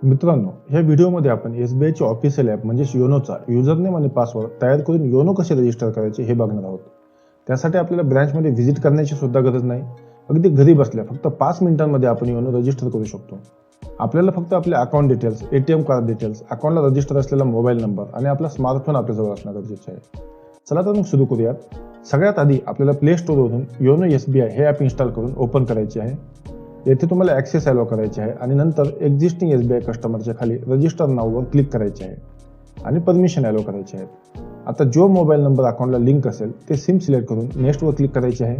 मित्रांनो, ह्या व्हिडिओमध्ये आपण एसबीआयचे ऑफिशियल ॲप म्हणजेच योनोचा युजरनेम आणि पासवर्ड तयार करून योनो कसे रजिस्टर करायचे हे बघणार आहोत. त्यासाठी आपल्याला ब्रँचमध्ये व्हिजिट करण्याची सुद्धा गरज नाही. अगदी घरी बसल्या फक्त 5 मिनिटांमध्ये आपण योनो रजिस्टर करू शकतो. आपल्याला फक्त आपले account details, ATM card details, अकाउंटला रजिस्टर असलेला मोबाईल नंबर आणि आपला स्मार्टफोन आपल्याजवळ असणं गरजेचं आहे. चला तर मग सुरू करूयात. सगळ्यात आधी आपल्याला प्ले स्टोअरवरून योनो एसबीआय हे ॲप इन्स्टॉल करून ओपन करायचे आहे. येथे तुम्हाला ॲक्सेस अलाउ करायचे आहे आणि नंतर एक्झिस्टिंग एसबीआय कस्टमरच्या खाली रजिस्टर नाववर क्लिक करायचे आहे आणि परमिशन अलाउ करायचे आहेत. आता जो मोबाईल नंबर अकाउंटला लिंक असेल ते सिम सिलेक्ट करून नेक्स्टवर क्लिक करायचे आहे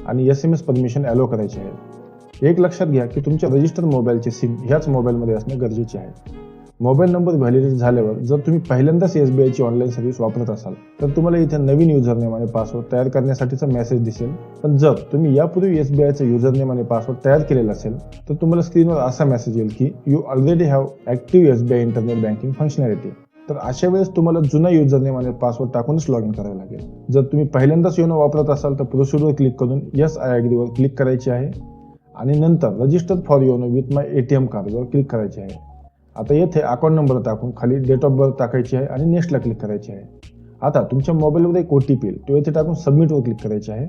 आणि SMS परमिशन अलाउ करायचे आहे. एक लक्षात घ्या की तुमच्या रजिस्टर मोबाईलचे सिम ह्याच मोबाईलमध्ये असणे गरजेचे आहे. मोबाईल नंबर व्हॅलिडेट झाल्यावर जर तुम्ही पहिल्यांदाच एसबीआयची ऑनलाईन सर्व्हिस वापरत असाल तर तुम्हाला इथे नवीन युजरनेम आणि पासवर्ड तयार करण्यासाठीचा मेसेज दिसेल. पण जर तुम्ही यापूर्वी एसबीआयचा युजरनेम आणि पासवर्ड तयार केलेला असेल तर तुम्हाला स्क्रीनवर असा मेसेज येईल की you already have active SBI internet banking functionality. तर अशा वेळेस तुम्हाला जुना युजरनेम आणि पासवर्ड टाकूनच लॉग इन करावे लागेल. जर तुम्ही पहिल्यांदाच योनो वापरत असाल तर प्रोसिडवर क्लिक करून येस आय ॲग्रीवर क्लिक करायचे आहे आणि नंतर register for YONO with my ATM कार्डवर क्लिक करायचे आहे. आता येथे अकाउंट नंबर टाकून खाली डेट ऑफ बर्थ टाकायची आहे आणि नेक्स्टला क्लिक करायचे आहे. आता तुमच्या मोबाईलवर एक OTP येईल, तो येथे टाकून सबमिटवर क्लिक करायचे आहे.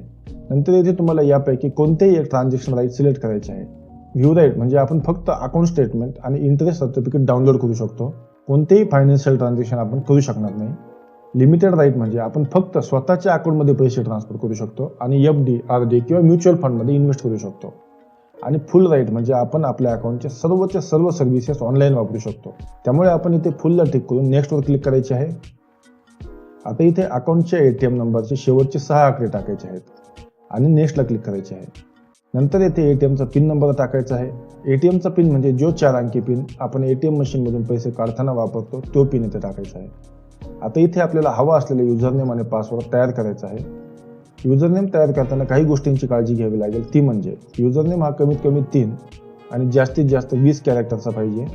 नंतर येथे तुम्हाला यापैकी कोणतेही एक ट्रान्झॅक्शन राईट सिलेक्ट करायचे आहे. व्ह्यू राईट म्हणजे आपण फक्त अकाउंट स्टेटमेंट आणि इंटरेस्ट सर्टिफिकेट डाउनलोड करू शकतो. कोणतेही फायनान्शियल ट्रान्झॅक्शन आपण करू शकणार नाही. लिमिटेड राईट म्हणजे आपण फक्त स्वतःच्या अकाउंटमध्ये पैसे ट्रान्सफर करू शकतो आणि FD, RD किंवा म्युच्युअल फंडमध्ये इन्व्हेस्ट करू शकतो. आणि फुल राईट म्हणजे आपण आपल्या अकाउंटच्या सर्व सर्व्हिसेस ऑनलाईन वापरू शकतो. त्यामुळे आपण इथे फुलला टिक करून नेक्स्टवर क्लिक करायचे आहे. आता इथे अकाउंटच्या ATM नंबरचे शेवटचे 6 आकडे टाकायचे आहेत आणि नेक्स्टला क्लिक करायचे आहे. नंतर येथे ATMचा पिन नंबर टाकायचा आहे. ATMचा पिन म्हणजे जो 4 अंकी पिन आपण ATM मशीनमधून पैसे काढताना वापरतो तो पिन इथे टाकायचा आहे. आता इथे आपल्याला हवा असलेले युजरनेम आणि पासवर्ड तयार करायचा आहे. युजरनेम तयार करताना काही गोष्टींची काळजी घ्यावी लागेल. ती म्हणजे युजरनेम हा कमीत कमी 3 आणि जास्तीत जास्त 20 कॅरेक्टरचा पाहिजे.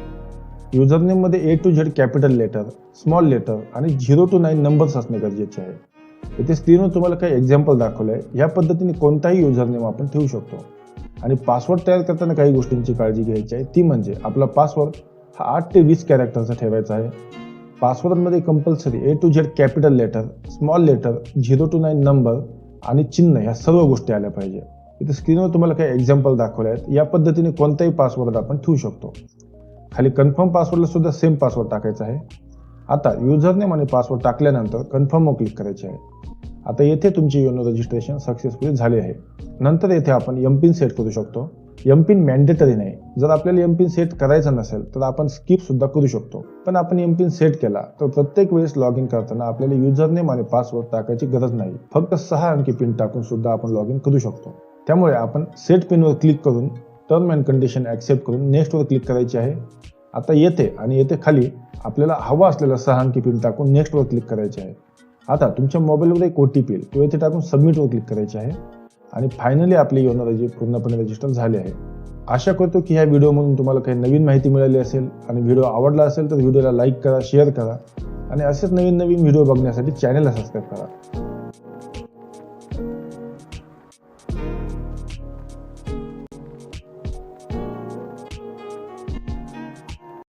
युजरनेममध्ये A to Z capital letter, small letter आणि 0 to 9 नंबर्स असणे गरजेचे आहे. इथे स्क्रीनवर तुम्हाला काही एक्झाम्पल दाखवलं आहे. या पद्धतीने कोणताही युजरनेम आपण ठेवू शकतो. आणि पासवर्ड तयार करताना काही गोष्टींची काळजी घ्यायची आहे. ती म्हणजे आपला पासवर्ड हा 8 ते 20 कॅरेक्टरचा ठेवायचा आहे. पासवर्डमध्ये compulsory A to Z capital letter, small letter, 0 to 9 number आणि चिन्ह ह्या सर्व गोष्टी आल्या पाहिजे. इथे स्क्रीनवर तुम्हाला काही एक्झाम्पल दाखवले आहेत. या पद्धतीने कोणताही पासवर्ड आपण ठेवू शकतो. खाली कन्फर्म पासवर्डला सुद्धा सेम पासवर्ड टाकायचा आहे. आता युजरनेम आणि पासवर्ड टाकल्यानंतर कन्फर्मवर क्लिक करायचे आहे. आता येथे तुमचे योनो रजिस्ट्रेशन सक्सेसफुली झाले आहे. नंतर येथे आपण MPIN सेट करू शकतो. MPIN मॅन्डेटरी नाही. जर आपल्याला MPIN सेट करायचा नसेल तर आपण स्किप सुद्धा करू शकतो. पण आपण MPIN सेट केला तर प्रत्येक वेळेस लॉग इन करताना आपल्याला युजरनेम आणि पासवर्ड टाकायची गरज नाही. फक्त 6 अंकी पिन टाकून सुद्धा आपण लॉग इन करू शकतो. त्यामुळे आपण सेट पिनवर क्लिक करून टर्म अँड कंडिशन ॲक्सेप्ट करून नेक्स्टवर क्लिक करायचे आहे. आता येथे आणि येथे खाली आपल्याला हवा असलेला 6 अंकी पिन टाकून नेक्स्टवर क्लिक करायचे आहे. आता तुमच्या मोबाईलवर एक OTP येईल, तो येथे टाकून सबमिटवर क्लिक करायचे आहे आणि फायनली आपले योनो पूर्णपणे रजिस्टर झाले आहे. आशा करतो की ह्या व्हिडिओमधून तुम्हाला काही नवीन माहिती मिळाली असेल आणि व्हिडिओ आवडला असेल तर व्हिडिओला लाईक करा, शेअर करा आणि असेच नवीन व्हिडिओ बघण्यासाठी चॅनलला सबस्क्राईब करा.